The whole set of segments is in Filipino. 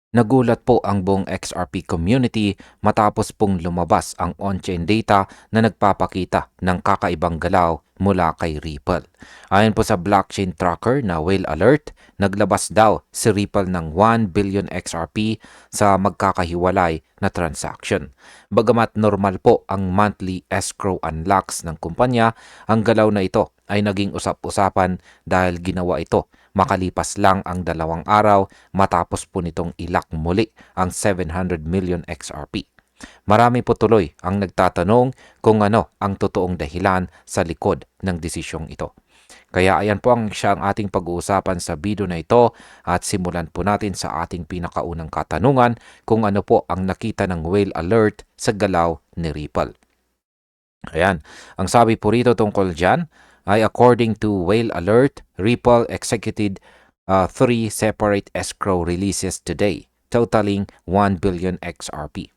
Nagulat po ang buong XRP community matapos pong lumabas ang on-chain data na nagpapakita ng kakaibang galaw mula kay Ripple. Ayon po sa blockchain tracker na Whale Alert, naglabas daw si Ripple ng 1 billion XRP sa magkakahiwalay na transaction. Bagamat normal po ang monthly escrow unlocks ng kumpanya, ang galaw na ito ay naging usap-usapan dahil ginawa ito makalipas lang ang 2 araw matapos po nitong ilak muli ang 700 million XRP. Marami po tuloy ang nagtatanong kung ano ang totoong dahilan sa likod ng desisyong ito. Kaya ayan po ang ating pag-uusapan sa video na ito at simulan po natin sa ating pinakaunang katanungan kung ano po ang nakita ng Whale Alert sa galaw ni Ripple. Ayan, ang sabi po rito tungkol dyan ay according to Whale Alert, Ripple executed 3 separate escrow releases today, totaling 1 billion XRP.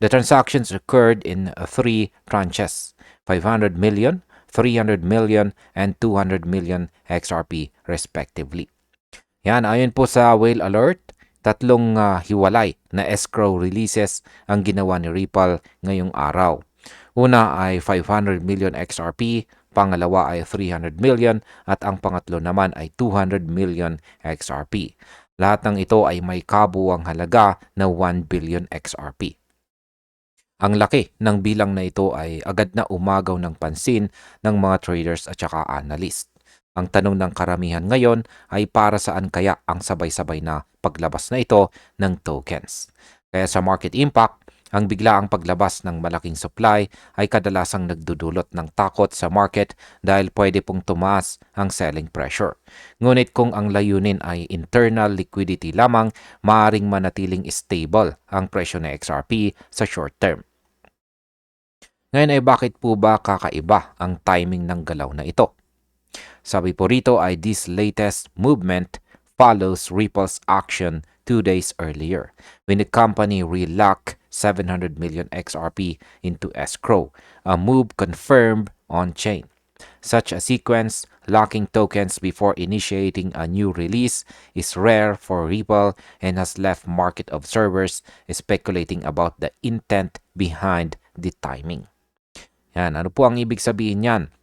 The transactions occurred in 3 tranches, 500 million, 300 million, and 200 million XRP respectively. Yan, ayon po sa Whale Alert, tatlong hiwalay na escrow releases ang ginawa ni Ripple ngayong araw. Una ay 500 million XRP, pangalawa ay 300 million at ang pangatlo naman ay 200 million XRP. Lahat ng ito ay may kabuuang halaga na 1 billion XRP. Ang laki ng bilang na ito ay agad na umagaw ng pansin ng mga traders at saka analyst. Ang tanong ng karamihan ngayon ay para saan kaya ang sabay-sabay na paglabas na ito ng tokens. Kaya sa market impact, ang biglaang paglabas ng malaking supply ay kadalasang nagdudulot ng takot sa market dahil pwede pong tumaas ang selling pressure. Ngunit kung ang layunin ay internal liquidity lamang, maaaring manatiling stable ang presyo ng XRP sa short term. Ngayon ay bakit po ba kakaiba ang timing ng galaw na ito? Sabi po rito ay this latest movement follows Ripple's action 2 days earlier when the company relocked 700 million XRP into escrow, a move confirmed on-chain. Such a sequence, locking tokens before initiating a new release, is rare for Ripple and has left market observers speculating about the intent behind the timing. Yan, ano po ang ibig sabihin yan?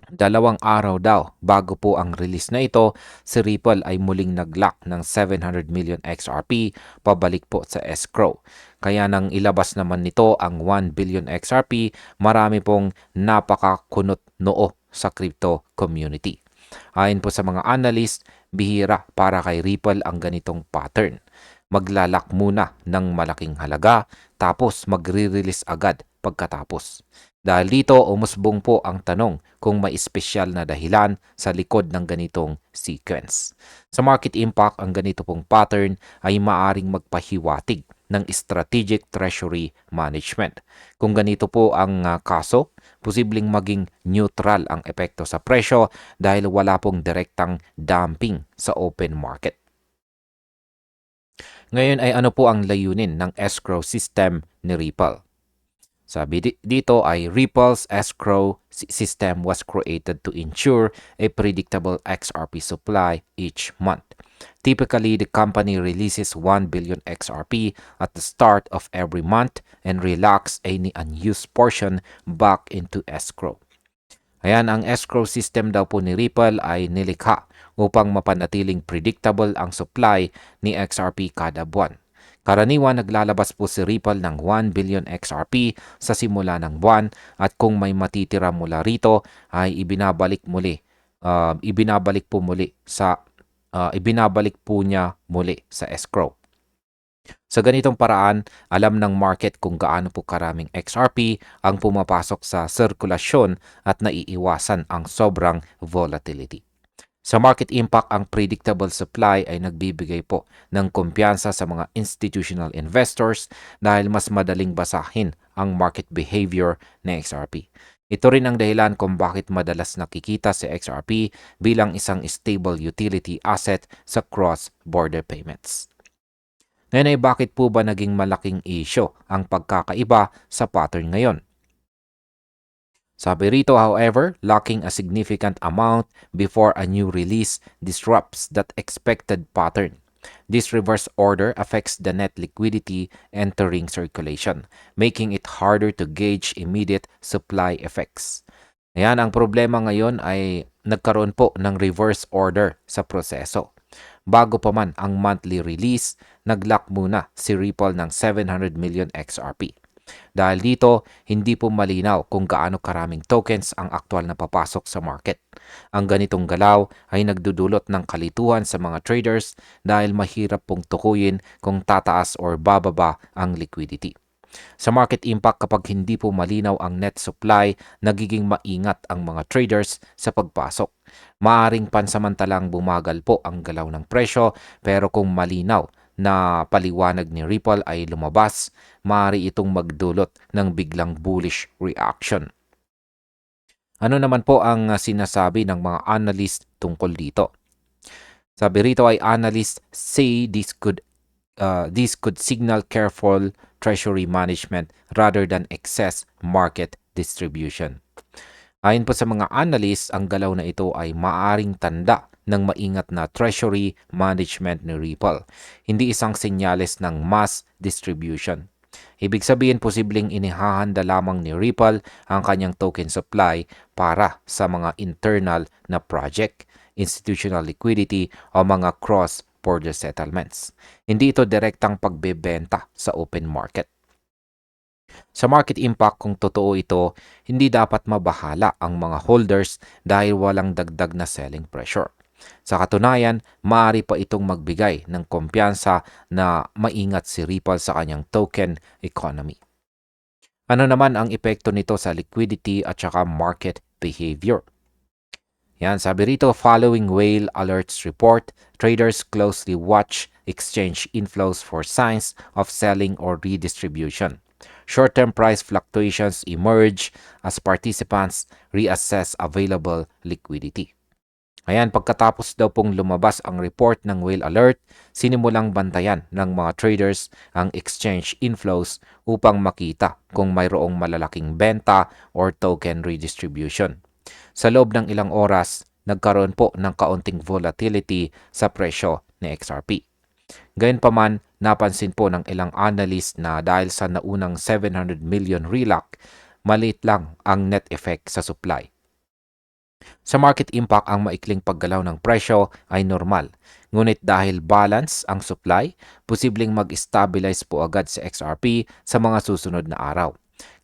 2 araw daw bago po ang release na ito, si Ripple ay muling nag-lock ng 700 million XRP pabalik po sa escrow. Kaya nang ilabas naman nito ang 1 billion XRP, marami pong napakakunot noo sa crypto community. Ayon po sa mga analyst, bihira para kay Ripple ang ganitong pattern. Maglalak muna ng malaking halaga tapos magre-release agad pagkatapos. Dahil dito, umusbong po ang tanong kung may espesyal na dahilan sa likod ng ganitong sequence. Sa market impact, ang ganito pong pattern ay maaring magpahiwatig ng strategic treasury management. Kung ganito po ang kaso, posibleng maging neutral ang epekto sa presyo dahil wala pong direktang dumping sa open market. Ngayon ay ano po ang layunin ng escrow system ni Ripple? Sabi dito ay Ripple's escrow system was created to ensure a predictable XRP supply each month. Typically, the company releases 1 billion XRP at the start of every month and relocks any unused portion back into escrow. Ayan, ang escrow system daw po ni Ripple ay nilikha upang mapanatiling predictable ang supply ni XRP kada buwan. Karaniwan naglalabas po si Ripple ng 1 billion XRP sa simula ng buwan at kung may matitira mula rito ay ibinabalik po niya muli sa escrow. Sa ganitong paraan, alam ng market kung gaano po karaming XRP ang pumapasok sa sirkulasyon at naiiwasan ang sobrang volatility. Sa market impact, ang predictable supply ay nagbibigay po ng kumpiyansa sa mga institutional investors dahil mas madaling basahin ang market behavior ng XRP. Ito rin ang dahilan kung bakit madalas nakikita si XRP bilang isang stable utility asset sa cross-border payments. Ngayon ay bakit po ba naging malaking issue ang pagkakaiba sa pattern ngayon? Sabi rito, however, locking a significant amount before a new release disrupts that expected pattern. This reverse order affects the net liquidity entering circulation, making it harder to gauge immediate supply effects. Ayan, ang problema ngayon ay nagkaroon po ng reverse order sa proseso. Bago pa man ang monthly release, nag-lock muna si Ripple ng 700 million XRP. Dahil dito, hindi po malinaw kung gaano karaming tokens ang aktual na papasok sa market. Ang ganitong galaw ay nagdudulot ng kalituhan sa mga traders dahil mahirap pong tukuyin kung tataas or bababa ang liquidity. Sa market impact, kapag hindi po malinaw ang net supply, nagiging maingat ang mga traders sa pagpasok. Maaring pansamantalang bumagal po ang galaw ng presyo, pero kung malinaw na paliwanag ni Ripple ay lumabas, maaari itong magdulot ng biglang bullish reaction. Ano naman po ang sinasabi ng mga analyst tungkol dito? Sabi rito ay analysts say this could signal careful treasury management rather than excess market distribution. Ayon po sa mga analysts, ang galaw na ito ay maaring tanda ng maingat na treasury management ni Ripple, hindi isang senyales ng mass distribution. Ibig sabihin, posibleng inihahanda lamang ni Ripple ang kanyang token supply para sa mga internal na project, institutional liquidity o mga cross-border settlements. Hindi ito direktang pagbebenta sa open market. Sa market impact, kung totoo ito, hindi dapat mabahala ang mga holders dahil walang dagdag na selling pressure. Sa katunayan, maaari pa itong magbigay ng kumpiyansa na maingat si Ripple sa kanyang token economy. Ano naman ang epekto nito sa liquidity at saka market behavior? Yan, sabi rito, following whale alerts report, traders closely watch exchange inflows for signs of selling or redistribution. Short-term price fluctuations emerge as participants reassess available liquidity. Ayan, pagkatapos daw pong lumabas ang report ng whale alert, sinimulang bantayan ng mga traders ang exchange inflows upang makita kung mayroong malalaking benta or token redistribution. Sa loob ng ilang oras, nagkaroon po ng kaunting volatility sa presyo ni XRP. Gayunpaman, napansin po ng ilang analyst na dahil sa naunang 700 million relock, maliit lang ang net effect sa supply. Sa market impact, ang maikling paggalaw ng presyo ay normal. Ngunit dahil balance ang supply, posibleng mag-stabilize po agad sa XRP sa mga susunod na araw.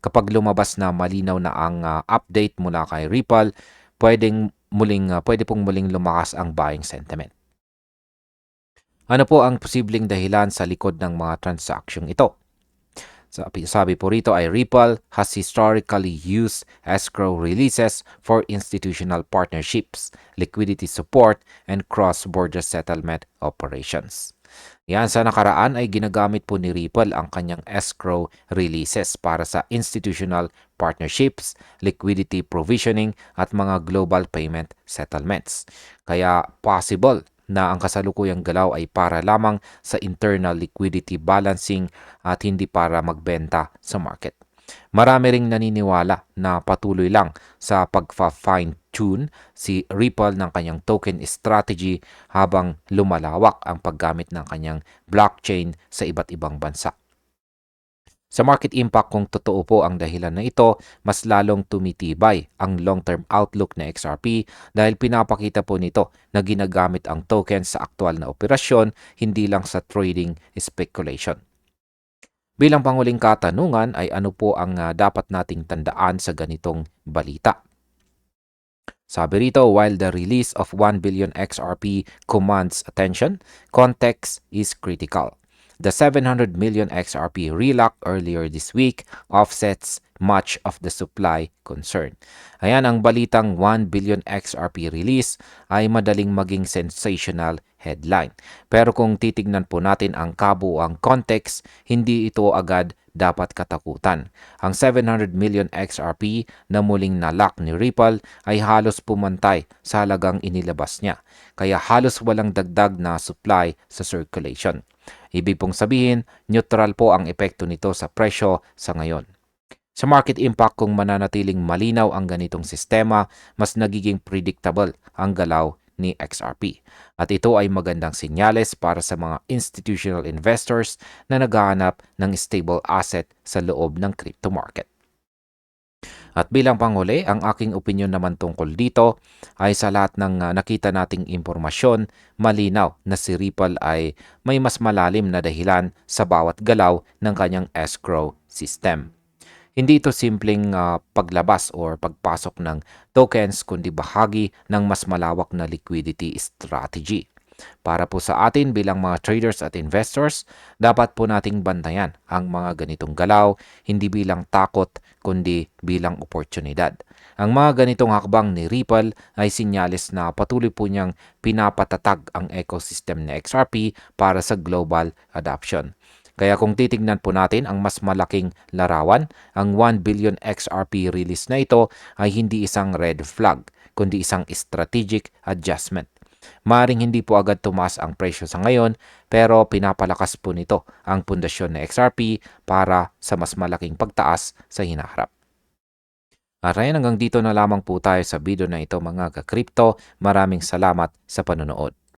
Kapag lumabas na malinaw na ang update mula kay Ripple, pwede pong muling lumakas ang buying sentiment. Ano po ang posibleng dahilan sa likod ng mga transaksyon ito? Sabi po rito ay Ripple has historically used escrow releases for institutional partnerships, liquidity support, and cross-border settlement operations. Yan, sa nakaraan ay ginagamit po ni Ripple ang kanyang escrow releases para sa institutional partnerships, liquidity provisioning, at mga global payment settlements. Kaya possible na ang kasalukuyang galaw ay para lamang sa internal liquidity balancing at hindi para magbenta sa market. Marami ring naniniwala na patuloy lang sa pagfa-fine-tune si Ripple ng kanyang token strategy habang lumalawak ang paggamit ng kanyang blockchain sa iba't ibang bansa. Sa market impact, kung totoo po ang dahilan na ito, mas lalong tumitibay ang long-term outlook na XRP dahil pinapakita po nito na ginagamit ang token sa aktual na operasyon, hindi lang sa trading speculation. Bilang panguling katanungan ay ano po ang dapat nating tandaan sa ganitong balita? Sabi rito, while the release of 1 billion XRP commands attention, context is critical. The 700 million XRP relock earlier this week offsets much of the supply concern. Ayan, ang balitang 1 billion XRP release ay madaling maging sensational headline. Pero kung titignan po natin ang kabuuang context, hindi ito agad dapat katakutan. Ang 700 million XRP na muling nalock ni Ripple ay halos pumantay sa halagang inilabas niya. Kaya halos walang dagdag na supply sa circulation. Ibig pong sabihin, neutral po ang epekto nito sa presyo sa ngayon. Sa market impact, kung mananatiling malinaw ang ganitong sistema, mas nagiging predictable ang galaw ni XRP. At ito ay magandang senyales para sa mga institutional investors na naghahanap ng stable asset sa loob ng crypto market. At bilang panghuli, ang aking opinyon naman tungkol dito ay sa lahat ng nakita nating impormasyon, malinaw na si Ripple ay may mas malalim na dahilan sa bawat galaw ng kanyang escrow system. Hindi ito simpleng paglabas or pagpasok ng tokens kundi bahagi ng mas malawak na liquidity strategy. Para po sa atin bilang mga traders at investors, dapat po nating bantayan ang mga ganitong galaw, hindi bilang takot kundi bilang oportunidad. Ang mga ganitong hakbang ni Ripple ay sinyalis na patuloy po niyang pinapatatag ang ecosystem ng XRP para sa global adoption. Kaya kung titignan po natin ang mas malaking larawan, ang 1 billion XRP release na ito ay hindi isang red flag, kundi isang strategic adjustment. Maring hindi po agad tumaas ang presyo sa ngayon, pero pinapalakas po nito ang pundasyon ng XRP para sa mas malaking pagtaas sa hinaharap. At ayan, hanggang dito na lamang po tayo sa video na ito mga ka-crypto. Maraming salamat sa panonood.